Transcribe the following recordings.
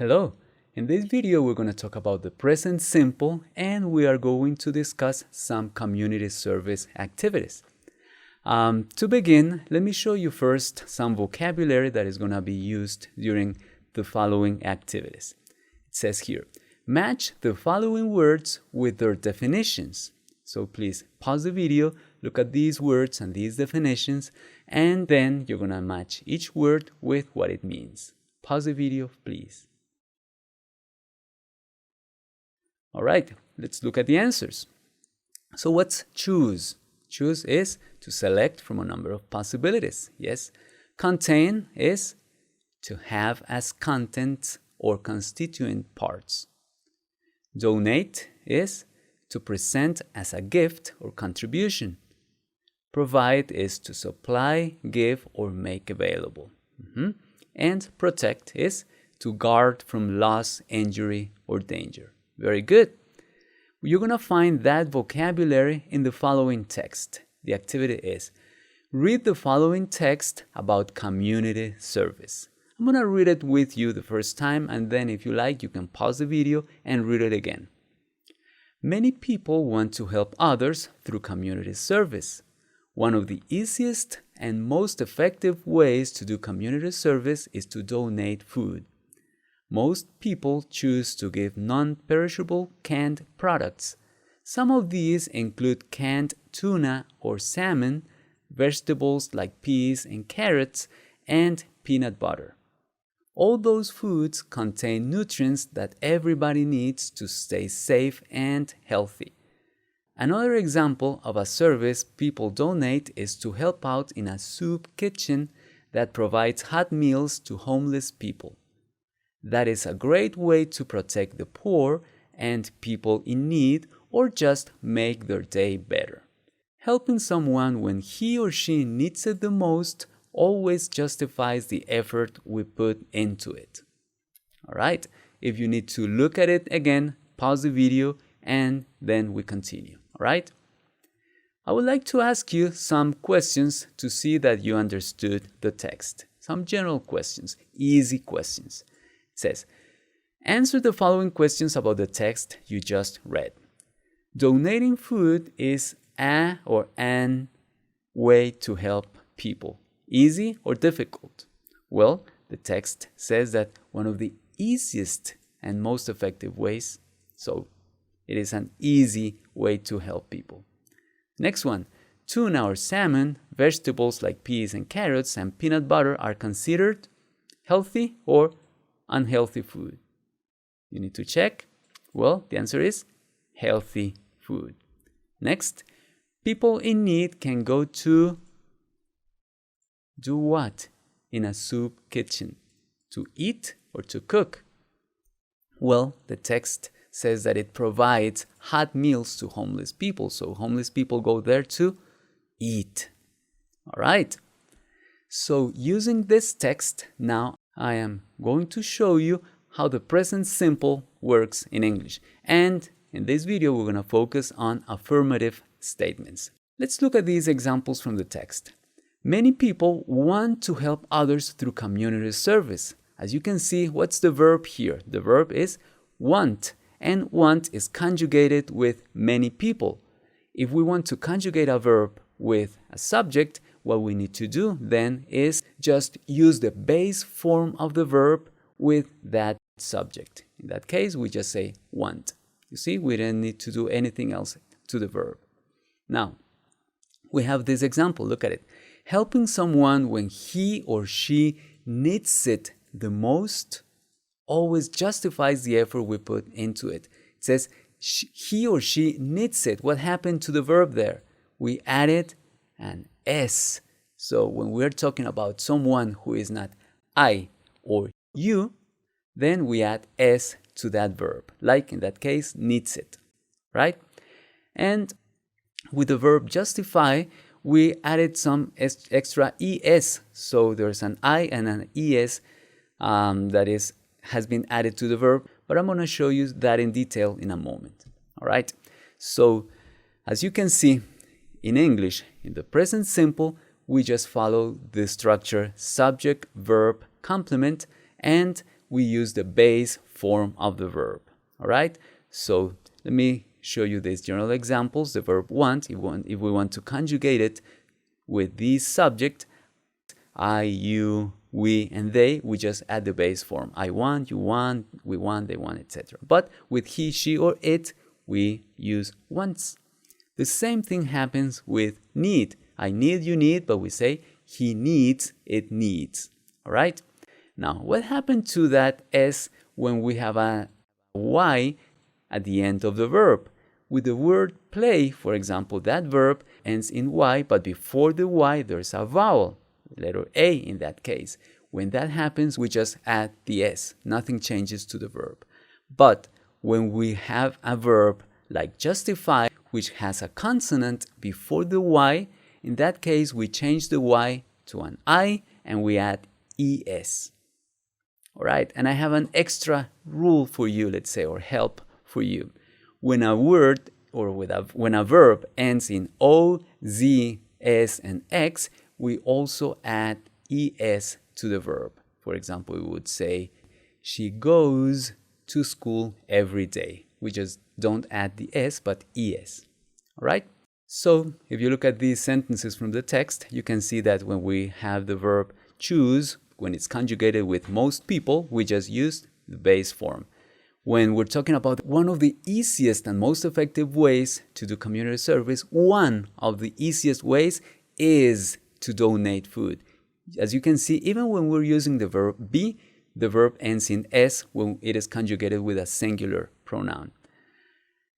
Hello! In this video we're going to talk about the present simple and we are going to discuss some community service activities. To begin, let me show you first some vocabulary that is going to be used during the following activities. It says here, match the following words with their definitions. So please pause the video, look at these words and these definitions, and then you're going to match each word with what it means. Pause the video, please. All right, let's look at the answers. So what's choose? Choose is to select from a number of possibilities. Yes. Contain is to have as content or constituent parts. Donate is to present as a gift or contribution. Provide is to supply, give, or make available. And protect is to guard from loss, injury, or danger. Very good. You're going to find that vocabulary in the following text. The activity is, read the following text about community service. I'm going to read it with you the first time, and then if you like, you can pause the video and read it again. Many people want to help others through community service. One of the easiest and most effective ways to do community service is to donate food. Most people choose to give non-perishable canned products. Some of these include canned tuna or salmon, vegetables like peas and carrots, and peanut butter. All those foods contain nutrients that everybody needs to stay safe and healthy. Another example of a service people donate is to help out in a soup kitchen that provides hot meals to homeless people. That is a great way to protect the poor and people in need or just make their day better. Helping someone when he or she needs it the most always justifies the effort we put into it. All right, if you need to look at it again, pause the video and then we continue. All right? I would like to ask you some questions to see that you understood the text. Some general questions, easy questions. It says, answer the following questions about the text you just read. Donating food is a or an way to help people. Easy or difficult? Well, the text says that one of the easiest and most effective ways, so it is an easy way to help people. Next one, tuna or salmon, vegetables like peas and carrots, and peanut butter are considered healthy or unhealthy food. You need to check. Well, the answer is healthy food. Next, people in need can go to do what in a soup kitchen? To eat or to cook? Well, the text says that it provides hot meals to homeless people. So homeless people go there to eat. All right. So using this text, now I am going to show you how the present simple works in English. And in this video, we're going to focus on affirmative statements. Let's look at these examples from the text. Many people want to help others through community service. As you can see, what's the verb here? The verb is want, and want is conjugated with many people. If we want to conjugate a verb with a subject, what we need to do then is just use the base form of the verb with that subject. In that case, we just say want. You see, we don't need to do anything else to the verb. Now, we have this example. Look at it. Helping someone when he or she needs it the most always justifies the effort we put into it. It says he or she needs it. What happened to the verb there? We added an S. So when we're talking about someone who is not I or you, then we add S to that verb. Like in that case, needs it, right? And with the verb justify, we added some extra ES. So there's an I and an ES that has been added to the verb, but I'm going to show you that in detail in a moment. All right. So as you can see in English, in the present simple, we just follow the structure subject, verb, complement, and we use the base form of the verb. All right? So let me show you these general examples. The verb want, if we want to conjugate it with the subject, I, you, we, and they, we just add the base form. I want, you want, we want, they want, etc. But with he, she, or it, we use wants. The same thing happens with need. I need, you need, but we say he needs, it needs. All right? Now, what happened to that S when we have a Y at the end of the verb? With the word play, for example, that verb ends in Y, but before the Y, there's a vowel, letter A in that case. When that happens, we just add the S. Nothing changes to the verb. But when we have a verb like justify, which has a consonant before the Y, in that case, we change the Y to an I and we add ES. All right, and I have an extra rule for you, let's say, or help for you. When a word or when a verb ends in O, Z, S, and X, we also add ES to the verb. For example, we would say, she goes to school every day. We just don't add the S, but ES. All right? So if you look at these sentences from the text, you can see that when we have the verb choose, when it's conjugated with most people, we just use the base form. When we're talking about one of the easiest and most effective ways to do community service, one of the easiest ways is to donate food. As you can see, even when we're using the verb be, the verb ends in S when it is conjugated with a singular pronoun.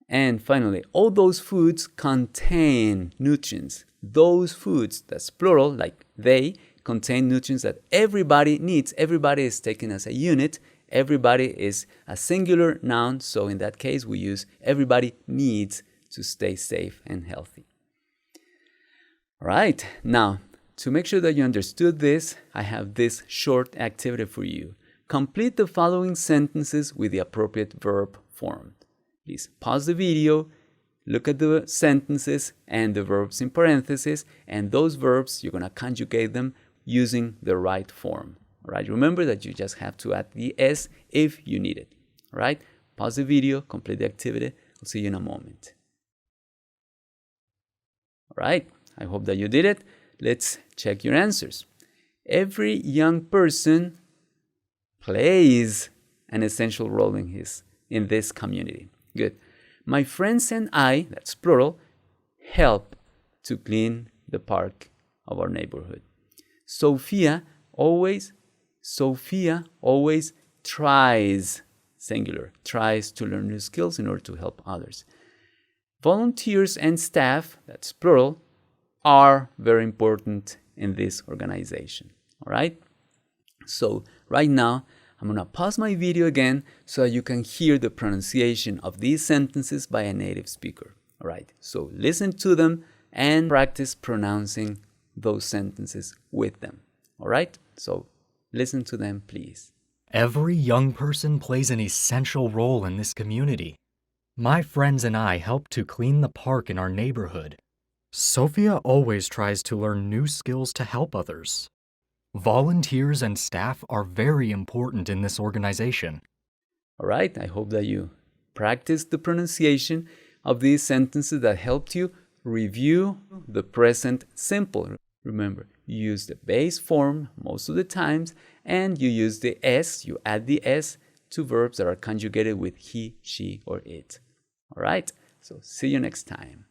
And finally, all those foods contain nutrients. Those foods, that's plural, like they, contain nutrients that everybody needs. Everybody is taken as a unit. Everybody is a singular noun, so in that case, we use everybody needs to stay safe and healthy. All right, now, to make sure that you understood this, I have this short activity for you. Complete the following sentences with the appropriate verb form. Please pause the video, look at the sentences and the verbs in parentheses, and those verbs, you're going to conjugate them using the right form. All right, remember that you just have to add the S if you need it. All right, pause the video, complete the activity. I'll see you in a moment. All right, I hope that you did it. Let's check your answers. Every young person plays an essential role in this community. Good. My friends and I, that's plural, help to clean the park of our neighborhood. Sophia always tries, singular, tries to learn new skills in order to help others. Volunteers and staff, that's plural, are very important in this organization. All right? So right now, I'm going to pause my video again so that you can hear the pronunciation of these sentences by a native speaker. All right? So listen to them and practice pronouncing those sentences with them. All right? So listen to them, please. Every young person plays an essential role in this community. My friends and I help to clean the park in our neighborhood. Sophia always tries to learn new skills to help others. Volunteers and staff are very important in this organization. All right, I hope that you practiced the pronunciation of these sentences that helped you review the present simple. Remember, you use the base form most of the times, and you use the S, you add the S to verbs that are conjugated with he, she, or it. All right, so see you next time.